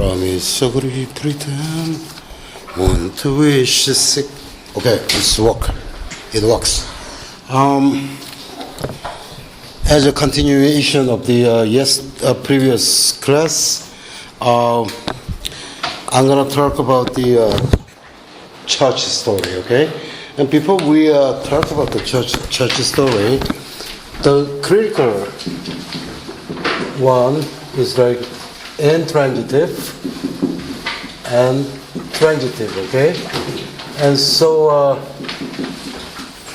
promise, agree, pretend, want to wish, sick. Okay, it's work. It works. As a continuation of the previous class, I'm gonna talk about the church story. Okay, and before we talk about the church story, the critical one is like intransitive and transitive. Okay, and so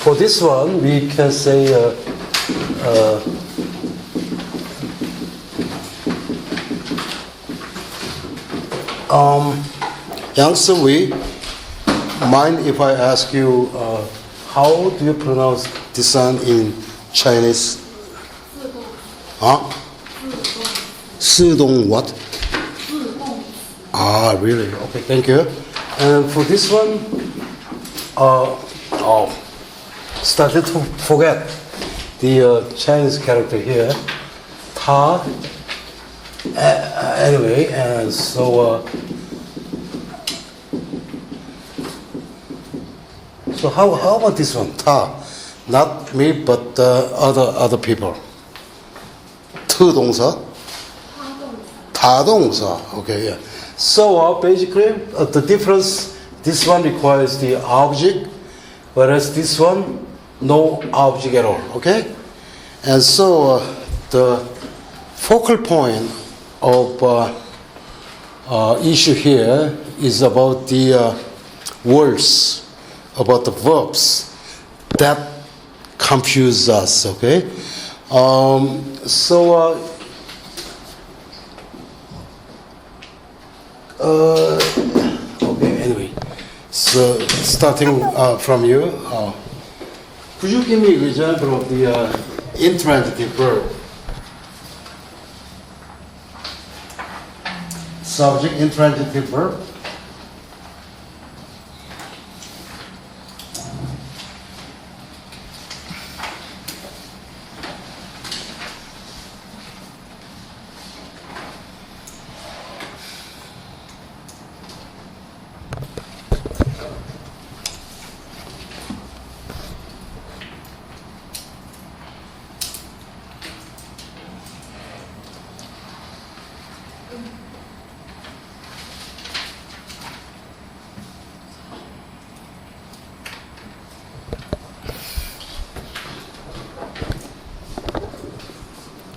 for this one we can say. Yang Sui, mind if I ask you how do you pronounce this one in Chinese? Huh? Sidong what? Ah, really? Okay, thank you. And for this one, started to forget the Chinese character here, ta. Anyway, and so how about this one, ta? Not me, but other people. 투동사, 타동사. Okay, yeah. So basically, the difference. This one requires the object, whereas this one no object at all. Okay, and so the focal point of issue here is about the words, about the verbs that confuse us. Okay, okay. Anyway, so starting from you, could you give me an example of the intransitive verb? Subject intransitive verb.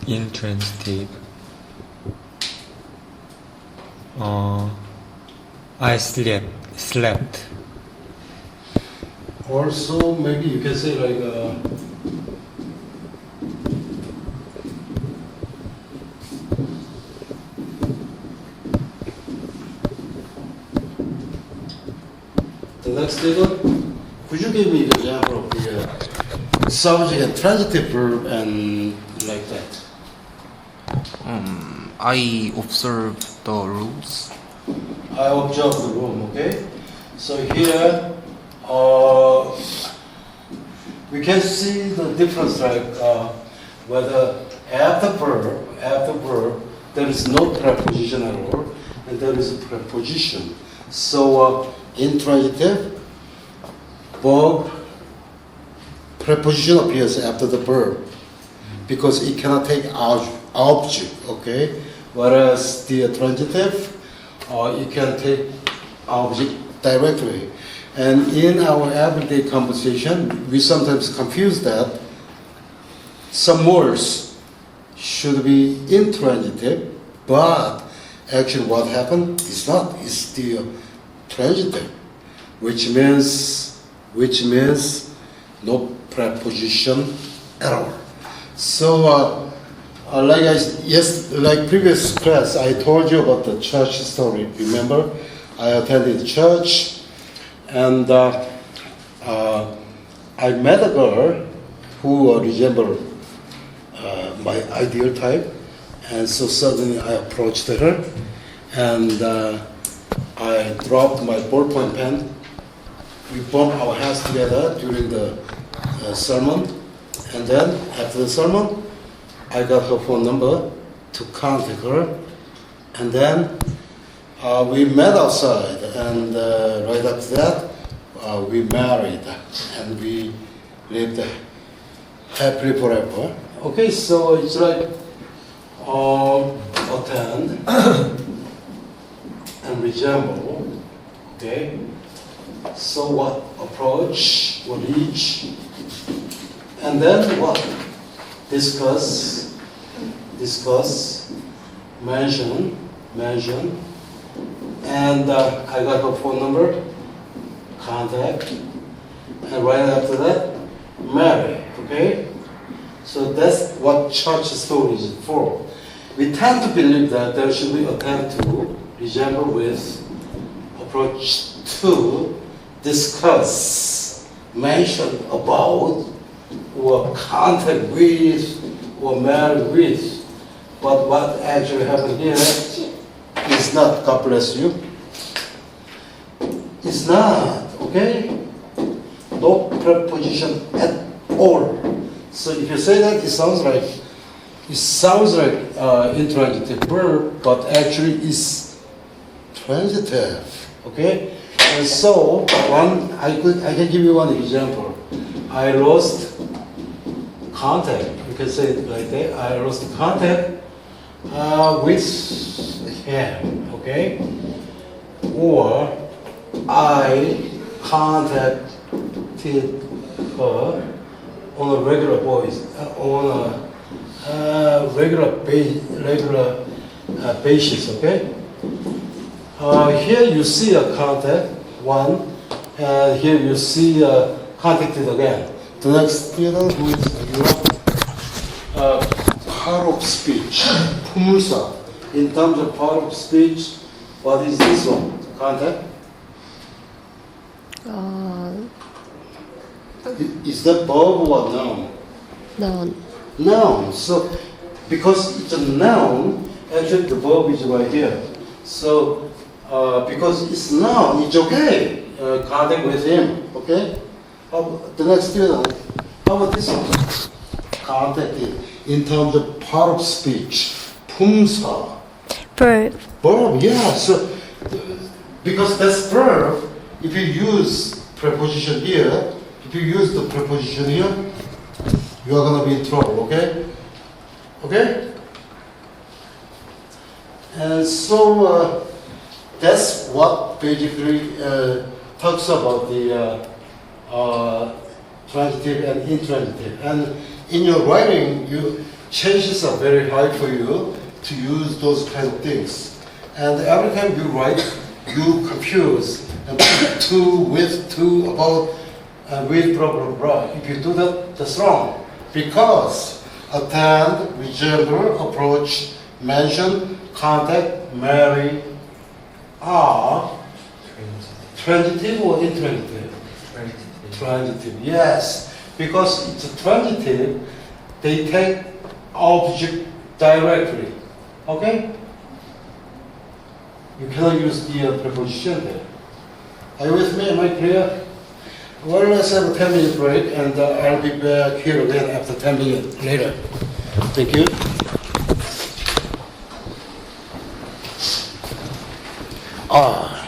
Intransitive. I slept. Also, maybe you can say like the next table. Could you give me the example of the subject and transitive verb and like that? I observe the rules. I observe the room, okay? So here, we can see the difference, like whether after verb, there is no preposition at all, and there is a preposition. So intransitive, verb, preposition appears after the verb, because it cannot take object, okay? Whereas the transitive, you can take object directly. And in our everyday conversation, we sometimes confuse that. Some words should be intransitive, but actually what happened is not, it's the transitive, which means no preposition at all. So, like previous class, I told you about the church story. Remember, I attended church, and I met a girl who resembled my ideal type, and so suddenly I approached her, and I dropped my ballpoint pen. We bumped our hands together during the sermon, and then after the sermon, I got her phone number to contact her, and then We met outside, and right after that, we married, and we lived happily forever. Okay, so it's like attend and resemble. Okay, so what? Approach, what reach, and then what? Discuss, mention, and I got her phone number, contact, and right after that, marry, okay? So that's what church story is for. We tend to believe that there should be attempt to resemble with, approach to, discuss, mention about, or contact with, or marry with. But what actually happened here is not, God bless you. It's not, okay? No preposition at all. So if you say that, it sounds like intransitive verb, but actually it's transitive, okay? And so I can give you one example. I lost contact. You can say it like that. I lost contact with him, okay? Or I contacted her on a regular basis, okay? Here you see a contact, one, and here you see contacted again. The next student who is your part of speech, 품사. In terms of part of speech, what is this one? Contact? Is that verb or noun? noun. Noun. So, because it's a noun, actually the verb is right here. So, because it's noun, it's okay. Contact with him, okay? The next student, how about this one? Contacted in terms of part of speech. 품사. verb. Verb, yeah. So, because that's verb, if you use preposition here, if you use the preposition here, you are going to be in trouble, okay? Okay? And so that's what basically talks about the transitive and intransitive. And in your writing, chances are very high for you to use those kind of things. And every time you write, you confuse and put to, with, to, about, with, blah, blah, blah. If you do that, that's wrong. Because attend, resemble, approach, mention, contact, marry are transitive or intransitive? Transitive, yes. Because it's a transitive, they take object directly. Okay? You cannot use the preposition there. Are you with me? Am I clear? Well, let's have a 10-minute break, and I'll be back here again after 10 minutes later. Thank you. Ah.